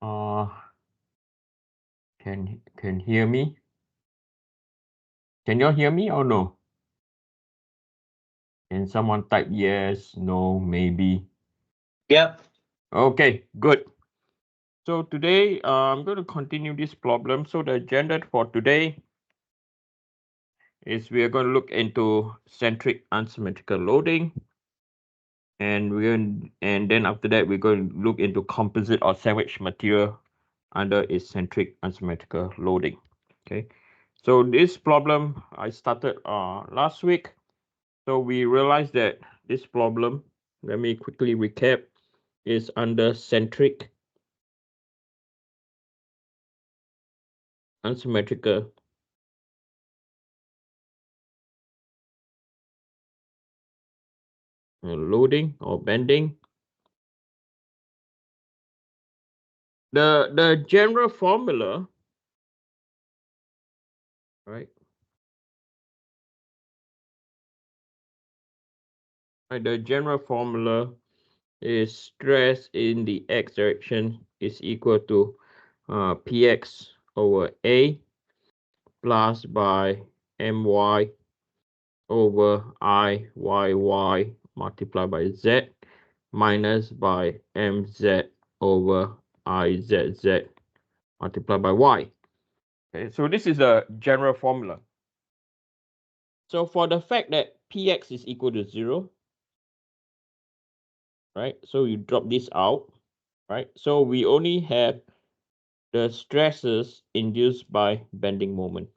Can hear me? Can you all hear me or no? Can someone type yes, no, maybe? Yep. Okay, good. So today I'm going to continue this problem. So the agenda for today is we are going to look into centric unsymmetrical loading, and then after that we're going to look into composite or sandwich material under its centric unsymmetrical loading. Okay, so this problem I started last week. So we realized that this problem, let me quickly recap, is under centric unsymmetrical loading or bending. The general formula, right? The general formula is stress in the x direction is equal to px over a plus by my over iyy multiplied by z minus by mz over izz multiplied by y. Okay, so this is the general formula. So for the fact that px is equal to 0, right? So you drop this out, right? So we only have the stresses induced by bending moment.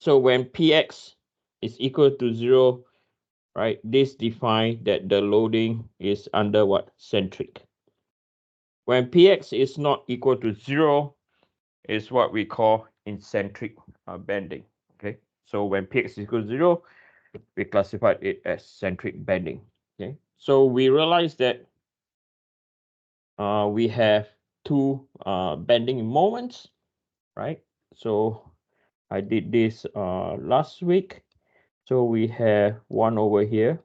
So when px is equal to 0, right, this defines that the loading is under what? Centric. When px is not equal to 0, is what we call eccentric bending. Okay, so when px is equal to 0, we classified it as centric bending. Okay, so we realize that we have two bending moments, right? So I did this last week. So we have one over here,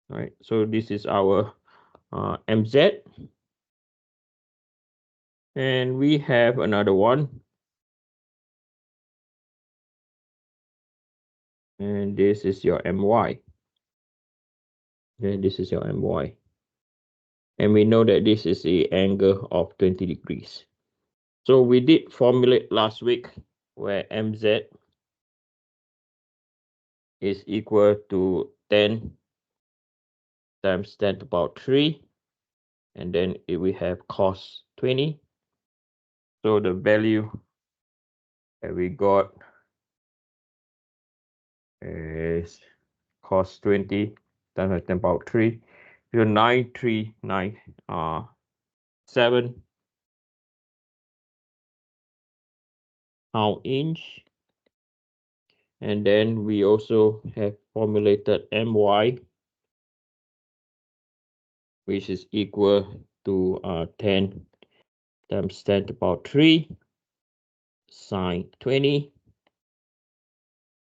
right? So this is our MZ, and we have another one, and this is your MY. And this is your MY. And we know that this is the angle of 20 degrees. So we did formulate last week where MZ is equal to 10 times 10 to the power 3. And then we have cos 20. So the value that we got is cos 20 times 10 to the power 3. So 9397 pound-inch. And then we also have formulated My, which is equal to 10 times 10 to the power 3 sine 20.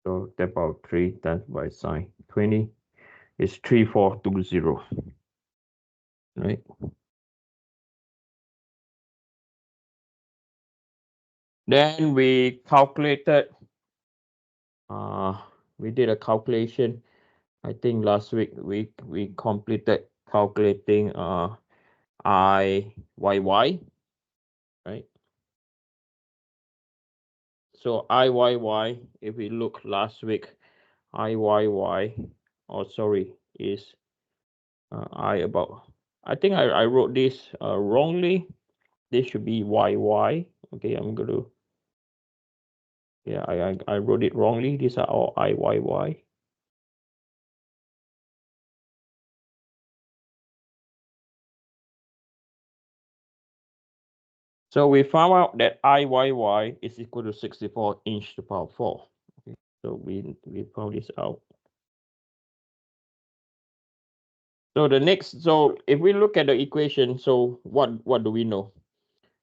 So 10 to the power 3 times by sine 20 is 3420. Right? Then we calculated, we did a calculation. I think last week we completed calculating IYY, right? So IYY, if we look last week, IYY, is I think I wrote this wrongly. This should be YY. Okay, I'm gonna, yeah, I wrote it wrongly. These are all IYY. So we found out that IYY is equal to 64 inch to the power 4. Okay, so we found this out. So the next, so if we look at the equation, so what do we know?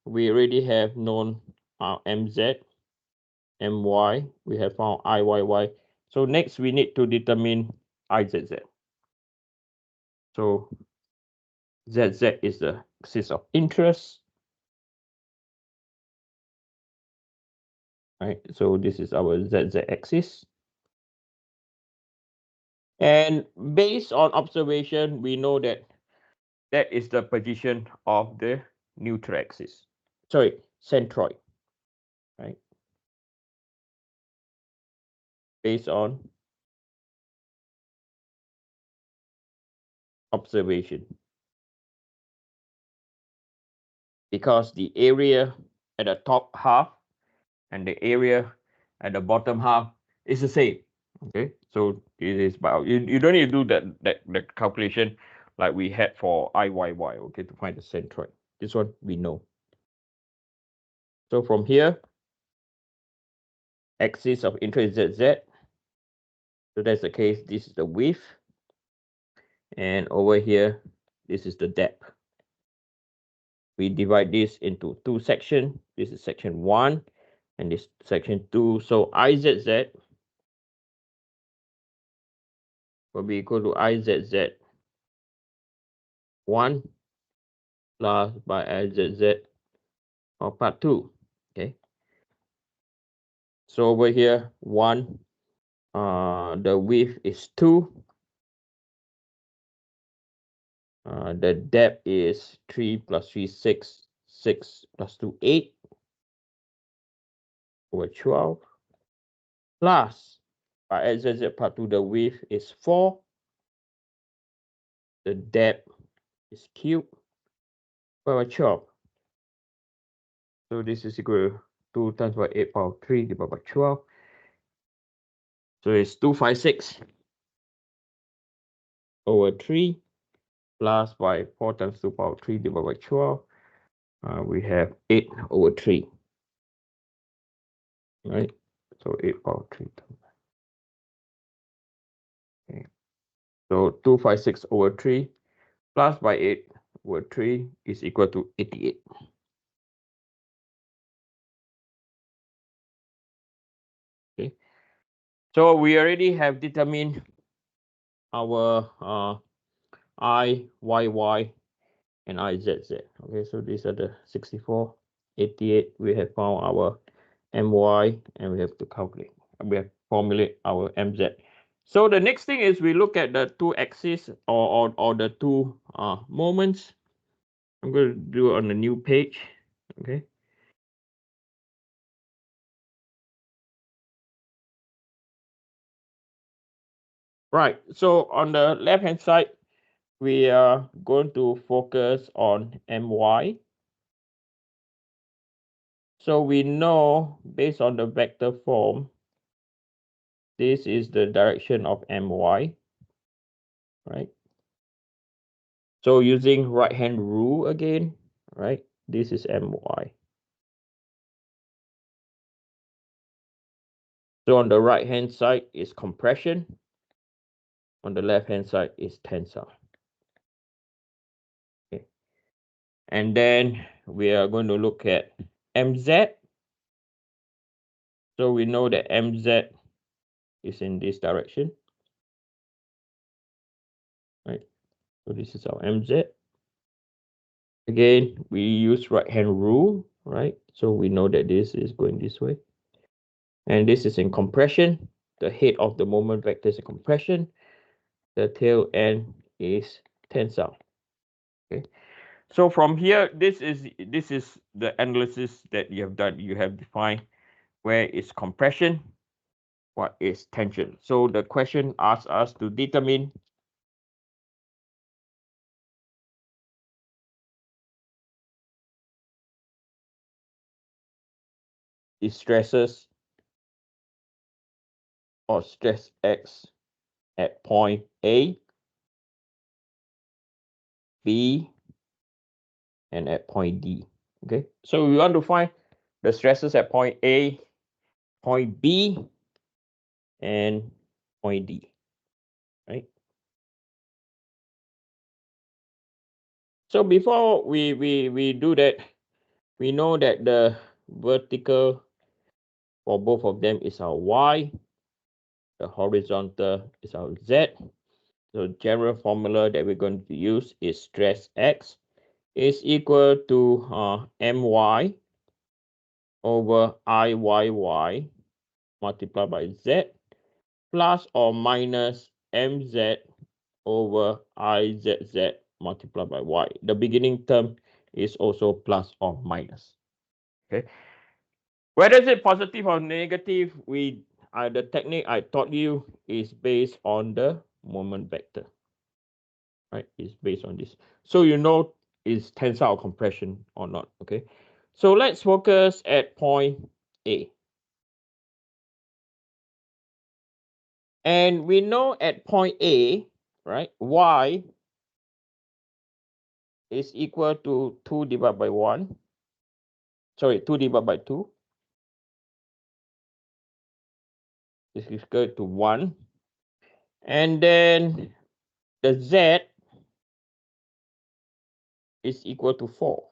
We already have known MZ, MY. We have found IYY. So next we need to determine IZZ. So ZZ is the axis of interest. Right, so this is our ZZ axis. And based on observation, we know that that is the position of the neutral axis. Sorry, centroid. Right? Based on observation. Because the area at the top half and the area at the bottom half is the same. Okay, so it is about you don't need to do that calculation like we had for IYY, okay, to find the centroid. This one we know. So from here, axis of interest is ZZ. So that's the case. This is the width. And over here, this is the depth. We divide this into two sections. This is section 1 and this section 2. So IZZ will be equal to IZZ 1 plus by IZZ of part 2. Okay. So over here, 1, the width is 2. The depth is 3 plus 3, 6. 6 plus 2, 8 over 12. Plus, by IZZ part 2, the width is 4. The depth is cubed by 12. So this is equal to 2 times by 8 power 3 divided by 12. So it's 256 over 3 plus by 4 times 2 power 3 divided by 12. We have 8 over 3. Right? So 8 power 3. Okay. So 256 over 3 plus by 8 over 3 is equal to 88. Okay. So we already have determined our I, Y, Y, and IZZ. Okay, so these are the 64, 88. We have found our MY, and we have to calculate. We have formulate our MZ. So the next thing is we look at the two axes or the two moments. I'm going to do it on a new page. Okay. Right. So on the left hand side, we are going to focus on MY. So we know based on the vector form, this is the direction of MY, right? So using right hand rule again, right? This is MY. So on the right hand side is compression. On the left hand side is tensile. Okay. And then we are going to look at MZ. So we know that MZ is in this direction, right? So this is our MZ. Again, we use right hand rule, right? So we know that this is going this way. And this is in compression. The head of the moment vector is a compression. The tail end is tensile. Okay. So from here, this is the analysis that you have done. You have defined where is compression, what is tension. So the question asks us to determine the stresses or stress X at point A, B, and at point D. Okay, so we want to find the stresses at point A, point B, and point D, right? So before we do that, we know that the vertical for both of them is our Y. The horizontal is our Z. So general formula that we're going to use is stress X is equal to my over Iyy multiplied by Z plus or minus mz over izz multiplied by y. The beginning term is also plus or minus. Okay. Whether is it positive or negative, the technique I taught you is based on the moment vector. Right? It's based on this. So you know is tensile compression or not. Okay. So let's focus at point A. And we know at point A, right, y is equal to 2 divided by 1. Sorry, 2 divided by 2. This is equal to 1. And then the z is equal to 4.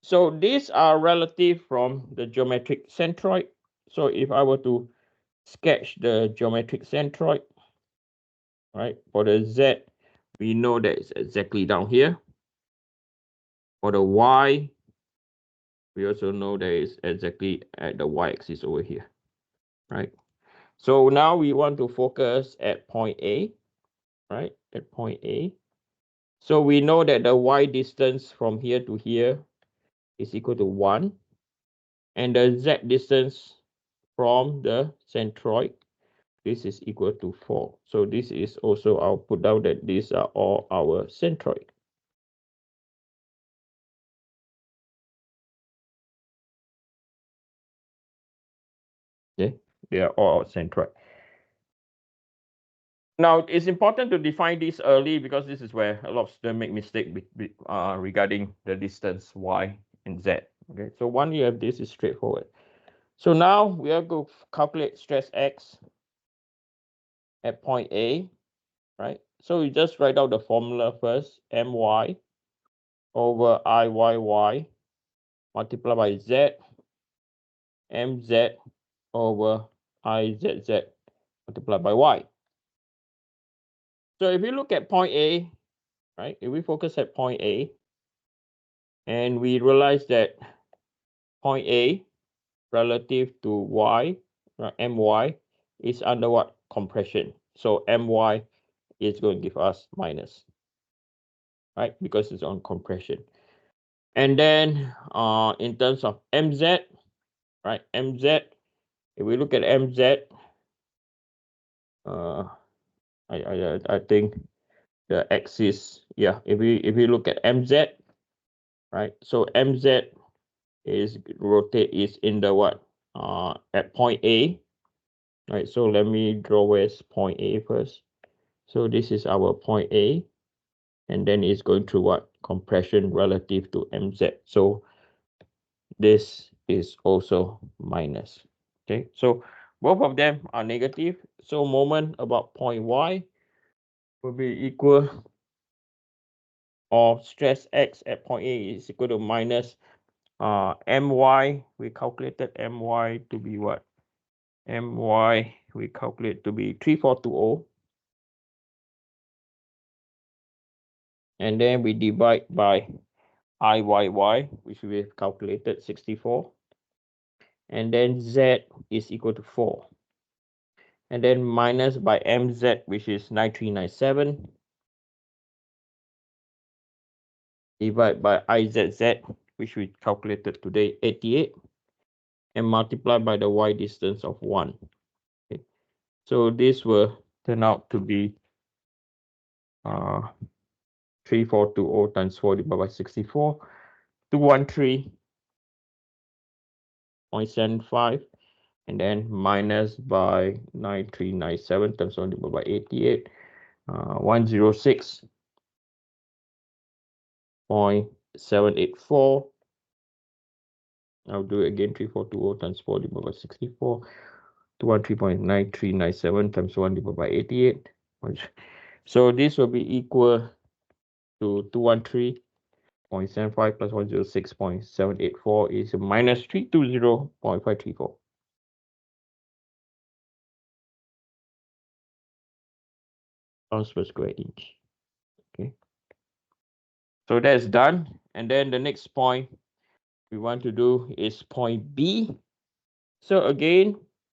So these are relative from the geometric centroid. So if I were to sketch the geometric centroid, right, for the z, we know that it's exactly down here. For the y, we also know that it's exactly at the y-axis over here, right? So now we want to focus at point A, right, at point A. So we know that the y distance from here to here is equal to 1. And the z distance from the centroid, this is equal to 4. So this is also, I'll put down that these are all our centroid. Okay, they are all our centroid. Now, it's important to define this early because this is where a lot of students make mistake regarding the distance y and z. Okay, so once you have this, is straightforward. So now we are going to calculate stress X at point A, right? So you just write out the formula first, my over Iyy multiplied by z, mz over izz multiplied by y. So if you look at point A, right, if we focus at point A, and we realize that point A relative to y, my, is under what? Compression. So my is going to give us minus, right? Because it's on compression. And then in terms of mz, right? Mz, if we look at mz, I think the axis, yeah, if we look at mz, right? So mz is in the what? At point A, right? So let me draw where's point A first. So this is our point A, and then it's going through what? Compression relative to mz. So this is also minus. Okay, so both of them are negative. So moment about point y will be equal, or stress X at point A is equal to minus my. We calculated my to be what? My we calculate to be 3420. And then we divide by Iyy, which we have calculated 64. And then Z is equal to 4. And then minus by MZ, which is 9397. Divide by IZZ, which we calculated today, 88. And multiply by the Y distance of 1. Okay. So this will turn out to be 3420 times 4 divided by 64, 213.75. And then minus by 9397 times 1 divided by 88, 106.784. I'll do it again, 3420 times 4 divided by 64, 213.9397 times 1 divided by 88. So this will be equal to 213.75 plus 106.784 is minus 320.534. pounds per square inch. Okay. So that's done. And then the next point we want to do is point B. So again,